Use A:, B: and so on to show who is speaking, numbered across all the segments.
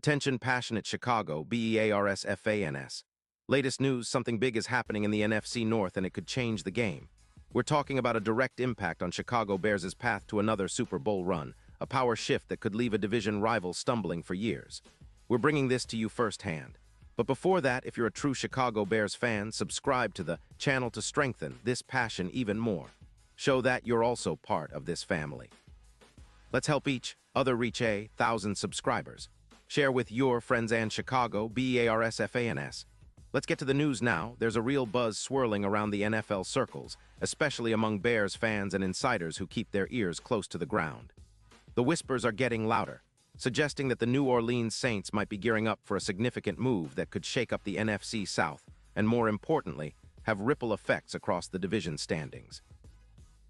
A: Attention passionate Chicago, Bears fans. Latest news, something big is happening in the NFC North and it could change the game. We're talking about a direct impact on Chicago Bears' path to another Super Bowl run, a power shift that could leave a division rival stumbling for years. We're bringing this to you firsthand. But before that, if you're a true Chicago Bears fan, subscribe to the channel to strengthen this passion even more. Show that you're also part of this family. Let's help each other reach 1,000 subscribers. Share with your friends and Chicago, Bears fans. Let's get to the news now. There's a real buzz swirling around the NFL circles, especially among Bears fans and insiders who keep their ears close to the ground. The whispers are getting louder, suggesting that the New Orleans Saints might be gearing up for a significant move that could shake up the NFC South and, more importantly, have ripple effects across the division standings.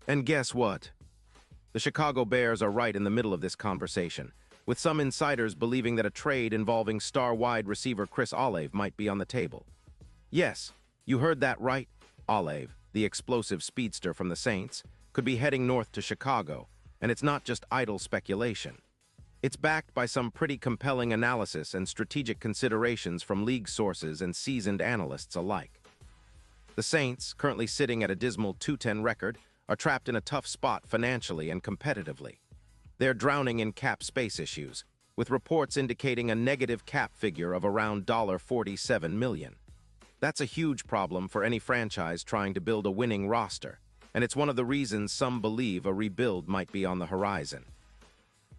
A: And guess what? The Chicago Bears are right in the middle of this conversation, with some insiders believing that a trade involving star wide receiver Chris Olave might be on the table. Yes, you heard that right. Olave, the explosive speedster from the Saints, could be heading north to Chicago, and it's not just idle speculation. It's backed by some pretty compelling analysis and strategic considerations from league sources and seasoned analysts alike. The Saints, currently sitting at a dismal 2-10 record, are trapped in a tough spot financially and competitively. They're drowning in cap space issues, with reports indicating a negative cap figure of around $47 million. That's a huge problem for any franchise trying to build a winning roster, and it's one of the reasons some believe a rebuild might be on the horizon.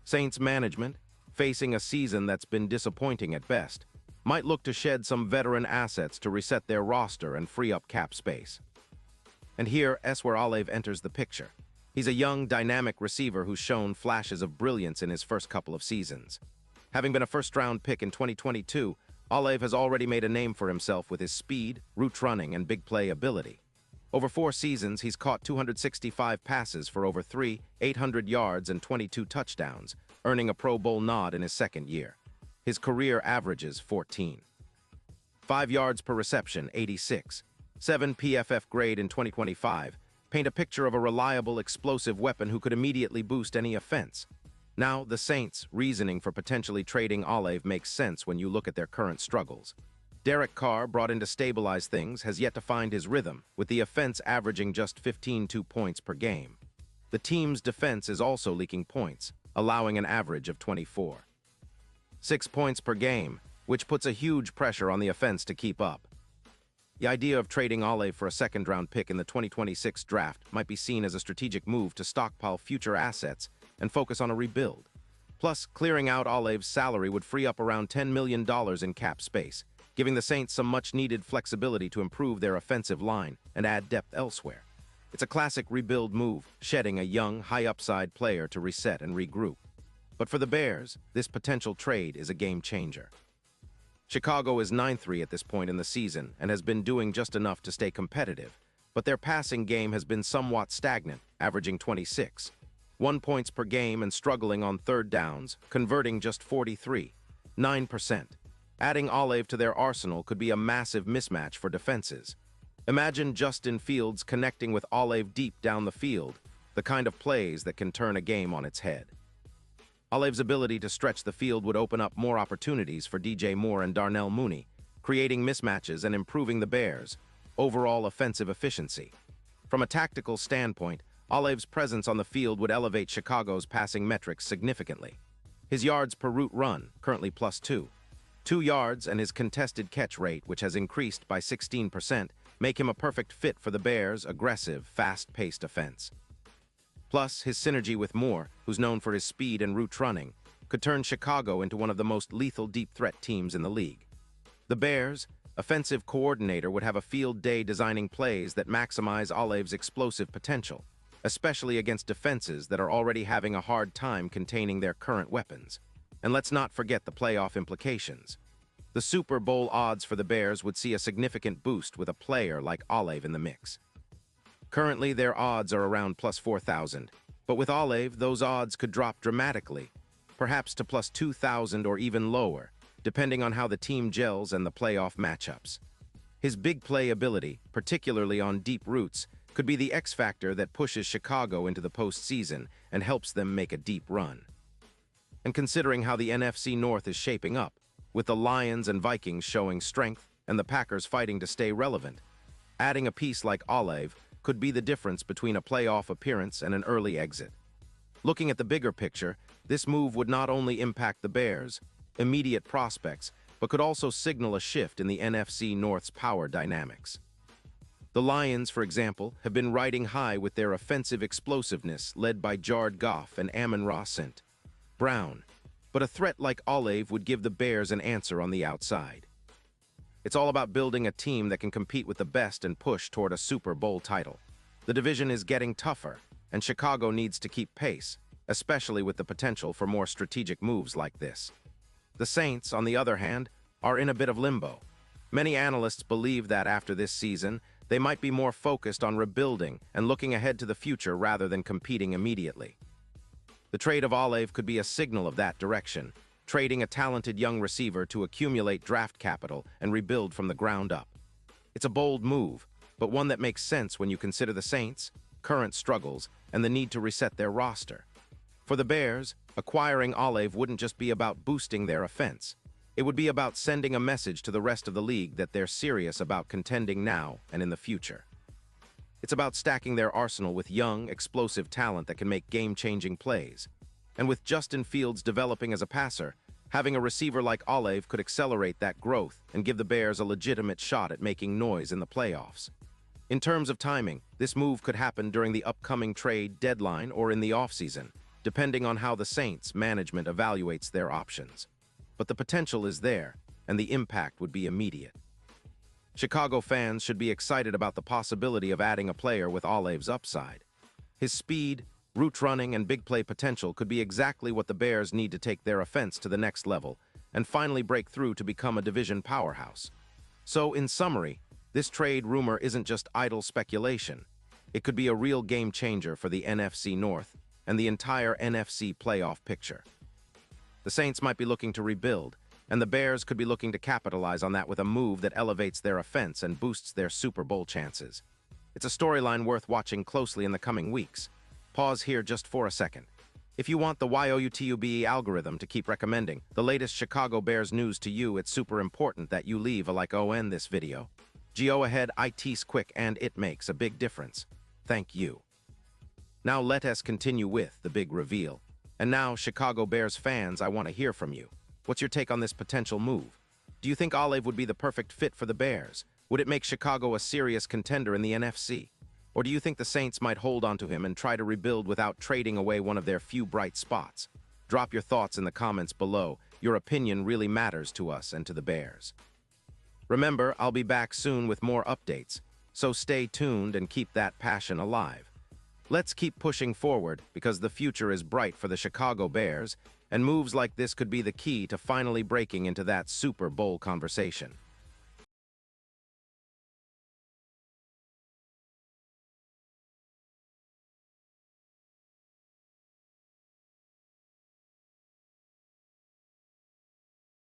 A: Saints management, facing a season that's been disappointing at best, might look to shed some veteran assets to reset their roster and free up cap space. And here's where Olave enters the picture. He's a young, dynamic receiver who's shown flashes of brilliance in his first couple of seasons. Having been a first-round pick in 2022, Olave has already made a name for himself with his speed, route running, and big play ability. Over 4 seasons, he's caught 265 passes for over 800 yards and 22 touchdowns, earning a Pro Bowl nod in his second year. His career averages 14. 5 yards per reception, 86. 7 PFF grade in 2025, paint a picture of a reliable, explosive weapon who could immediately boost any offense. Now, the Saints' reasoning for potentially trading Olave makes sense when you look at their current struggles. Derek Carr, brought in to stabilize things, has yet to find his rhythm, with the offense averaging just 15 points per game. The team's defense is also leaking points, allowing an average of 24. 6 points per game, which puts a huge pressure on the offense to keep up. The idea of trading Olave for a second-round pick in the 2026 draft might be seen as a strategic move to stockpile future assets and focus on a rebuild. Plus, clearing out Olave's salary would free up around $10 million in cap space, giving the Saints some much-needed flexibility to improve their offensive line and add depth elsewhere. It's a classic rebuild move, shedding a young, high-upside player to reset and regroup. But for the Bears, this potential trade is a game-changer. Chicago is 9-3 at this point in the season and has been doing just enough to stay competitive, but their passing game has been somewhat stagnant, averaging 26. 1 points per game and struggling on third downs, converting just 9%. Adding Olave to their arsenal could be a massive mismatch for defenses. Imagine Justin Fields connecting with Olave deep down the field, the kind of plays that can turn a game on its head. Olave's ability to stretch the field would open up more opportunities for DJ Moore and Darnell Mooney, creating mismatches and improving the Bears' overall offensive efficiency. From a tactical standpoint, Olave's presence on the field would elevate Chicago's passing metrics significantly. His yards per route run, currently +2. 2 yards, and his contested catch rate, which has increased by 16%, make him a perfect fit for the Bears' aggressive, fast-paced offense. Plus, his synergy with Moore, who's known for his speed and route running, could turn Chicago into one of the most lethal deep threat teams in the league. The Bears' offensive coordinator would have a field day designing plays that maximize Olave's explosive potential, especially against defenses that are already having a hard time containing their current weapons. And let's not forget the playoff implications. The Super Bowl odds for the Bears would see a significant boost with a player like Olave in the mix. Currently, their odds are around +4,000, but with Olave, those odds could drop dramatically, perhaps to +2,000 or even lower, depending on how the team gels and the playoff matchups. His big play ability, particularly on deep routes, could be the X factor that pushes Chicago into the postseason and helps them make a deep run. And considering how the NFC North is shaping up, with the Lions and Vikings showing strength and the Packers fighting to stay relevant. Adding a piece like Olave could be the difference between a playoff appearance and an early exit. Looking at the bigger picture, this move would not only impact the Bears' immediate prospects, but could also signal a shift in the NFC North's power dynamics. The Lions, for example, have been riding high with their offensive explosiveness led by Jared Goff and Amon-Ra St. Brown, but a threat like Olave would give the Bears an answer on the outside. It's all about building a team that can compete with the best and push toward a Super Bowl title. The division is getting tougher, and Chicago needs to keep pace, especially with the potential for more strategic moves like this. The Saints, on the other hand, are in a bit of limbo. Many analysts believe that after this season, they might be more focused on rebuilding and looking ahead to the future rather than competing immediately. The trade of Olave could be a signal of that direction, trading a talented young receiver to accumulate draft capital and rebuild from the ground up. It's a bold move, but one that makes sense when you consider the Saints' current struggles and the need to reset their roster. For the Bears, acquiring Olave wouldn't just be about boosting their offense. It would be about sending a message to the rest of the league that they're serious about contending now and in the future. It's about stacking their arsenal with young, explosive talent that can make game-changing plays. And with Justin Fields developing as a passer, having a receiver like Olave could accelerate that growth and give the Bears a legitimate shot at making noise in the playoffs. In terms of timing, this move could happen during the upcoming trade deadline or in the offseason, depending on how the Saints' management evaluates their options. But the potential is there, and the impact would be immediate. Chicago fans should be excited about the possibility of adding a player with Olave's upside. His speed, route running, and big play potential could be exactly what the Bears need to take their offense to the next level and finally break through to become a division powerhouse. So, in summary, this trade rumor isn't just idle speculation. It could be a real game changer for the NFC North and the entire NFC playoff picture. The Saints might be looking to rebuild, and the Bears could be looking to capitalize on that with a move that elevates their offense and boosts their Super Bowl chances. It's a storyline worth watching closely in the coming weeks. Pause here just for a second. If you want the YOUTUBE algorithm to keep recommending the latest Chicago Bears news to you, it's super important that you leave a like on this video. Go ahead, it's quick and it makes a big difference. Thank you. Now let us continue with the big reveal. And now, Chicago Bears fans, I want to hear from you. What's your take on this potential move? Do you think Olave would be the perfect fit for the Bears? Would it make Chicago a serious contender in the NFC? Or do you think the Saints might hold on to him and try to rebuild without trading away one of their few bright spots? Drop your thoughts in the comments below. Your opinion really matters to us and to the Bears. Remember, I'll be back soon with more updates, so stay tuned and keep that passion alive. Let's keep pushing forward because the future is bright for the Chicago Bears, and moves like this could be the key to finally breaking into that Super Bowl conversation.